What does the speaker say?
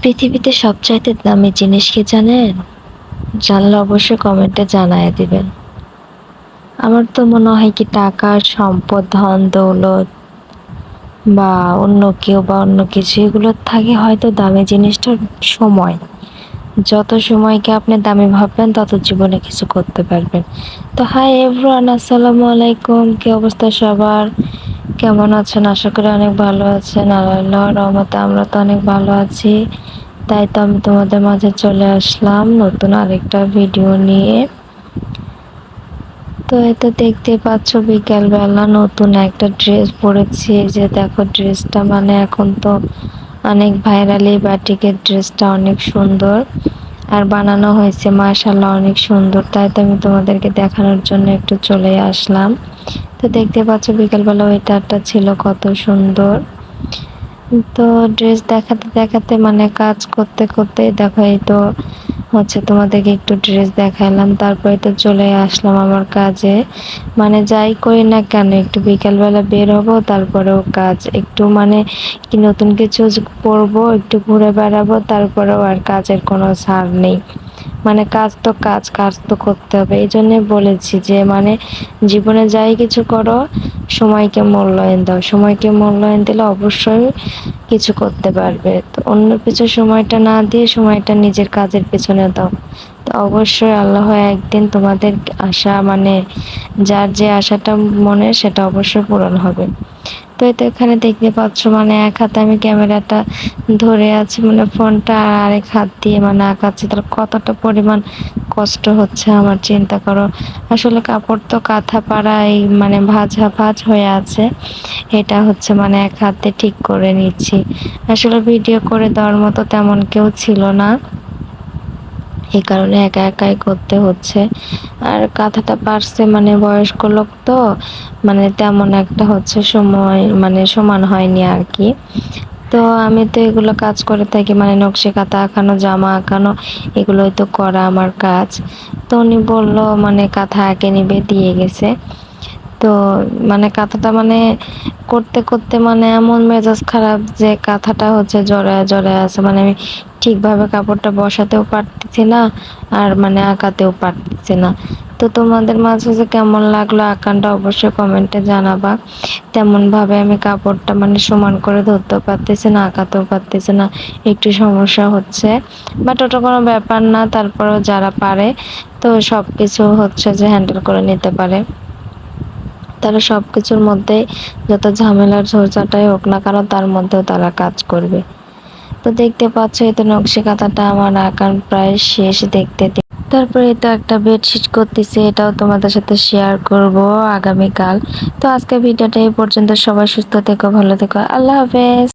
পৃথিবীতে সবচাইতে দামি জিনিস কি জানেন? জানলে অবশ্যই কমেন্টে জানায় দিবেন। আমার তো মনে হয় কি টাকা, সম্পদ, ধন দৌলত বা অন্য কেউ বা অন্য কিছু এগুলোর থেকে হয়তো দামি জিনিসটা সময়। যত সময়কে আপনি দামি ভাববেন তত জীবনে কিছু করতে পারবেন। তো হাই এভরিওয়ান, আসসালামু আলাইকুম। কি অবস্থা সবার? কেমন আছেন? আশা করি অনেক ভালো আছেন। আর আল্লাহর রহমতে আমরা তো অনেক ভালো আছি। তাই তো আমি তোমাদের মাঝে চলে আসলাম নতুন আরেকটা ভিডিও নিয়ে। তো এটা দেখতে পাচ্ছ বিকালবেলা নতুন একটা ড্রেস পরেছি। এই যে দেখো ড্রেসটা, মানে এখন তো অনেক ভাইরালি বাটিকের ড্রেসটা অনেক সুন্দর আর বানানো হয়েছে, মাশাআল্লাহ অনেক সুন্দর। তাই তো আমি তোমাদেরকে দেখানোর জন্য একটু চলে আসলাম। তো দেখতে পাচ্ছ বিকালবেলা ওয়েদারটা ছিল কত সুন্দর। তো ড্রেস দেখাতে দেখাতে মানে কাজ করতে করতে দেখো এই তো হচ্ছে তোমাদেরকে একটু ড্রেস দেখাইলাম, তারপরে তো চলে আসলাম আমার কাজে। মানে যাই করি না কেন একটু বিকালবেলা বের হবো, তারপরেও কাজ একটু মানে কি নতুন কিছু পরবো, একটু ঘুরে বেড়াবো, তারপরেও আর কাজের কোনো ছাড় নেই। মানে কাজ তো কাজ, কাজ তো করতে হবে। এই জন্যে বলেছি যে মানে জীবনে যাই কিছু করো, সময়কে মূল্যায়ন দাও। সময়কে মূল্যায়ন দিলে অবশ্যই কিছু করতে পারবে। তো অন্য কিছু সময়টা না দিয়ে সময়টা নিজের কাজের পেছনে দাও। তো অবশ্যই আল্লাহ একদিন তোমাদের আশা মানে যার যে আশাটা মনে সেটা অবশ্যই পূরণ হবে। তো এই তো এখানে দেখতে পাচ্ছ মানে এক হাতে আমি ক্যামেরাটা ধরে আছি, মানে ফোনটা, আর আরেক হাত দিয়ে মানে আঁকাচ্ছি। তার কতটা পরিমাণ কষ্ট হচ্ছে আমার, চিন্তা করো। আসলে কাপড় তো কাঁথা পাড়াই মানে ভাঁজ হয়ে আছে, এটা হচ্ছে মানে এক হাতে ঠিক করে নিচ্ছি। আসলে ভিডিও করে দেওয়ার মতো তেমন কেউ ছিল না, এই কারণে একা একাই করতে হচ্ছে। আর কাঁথাটা পারছে মানে বয়স্ক লোক তো, মানে তেমন একটা হচ্ছে সময় মানে সমান হয়নি আর কি। তো আমি তো এগুলো কাজ করে থাকি, মানে নকশি কাঁথা আঁকানো, জামা আঁকানো, এগুলোই তো করা আমার কাজ। তো উনি বললো মানে কাঁথা এঁকে নিবে, দিয়ে গেছে। তো মানে কাঁথাটা মানে করতে করতে মানে এমন মেজাজ খারাপ যে কাঁথাটা হচ্ছে জড়ায় জড়ায় আছে, মানে আমি ঠিকভাবে কাপড়টা বসাতেও পারতেছি না আর মানে আঁকাতেও পারতেছি না। তো তোমাদের মাঝে যে কেমন লাগলো আঁকানটা অবশ্যই কমেন্টে জানাবা। তেমন ভাবে আমি কাপড়টা মানে সমান করে ধরতেও পারতেছি না, আঁকাতেও পারতেছি না, একটু সমস্যা হচ্ছে। বাট ওটা কোনো ব্যাপার না, তারপরেও যারা পারে তো সবকিছু হচ্ছে যে হ্যান্ডেল করে নিতে পারে, তারা সবকিছুর মধ্যেই যত ঝামেলার ঝঞ্ঝাটাই হোক না কেন তার মধ্যেও তারা কাজ করবে। তো দেখতে পাচ্ছ এই তো নকশি কাঁথাটা আমার আঁকার প্রায় শেষ দেখতে। তারপরে তো একটা বেডশিট করতেছি, এটাও তোমাদের সাথে শেয়ার করব আগামীকাল। তো আজকে ভিডিওটা এই পর্যন্ত। সবাই সুস্থ থেকো, ভালো থেকো, আল্লাহ হাফেজ।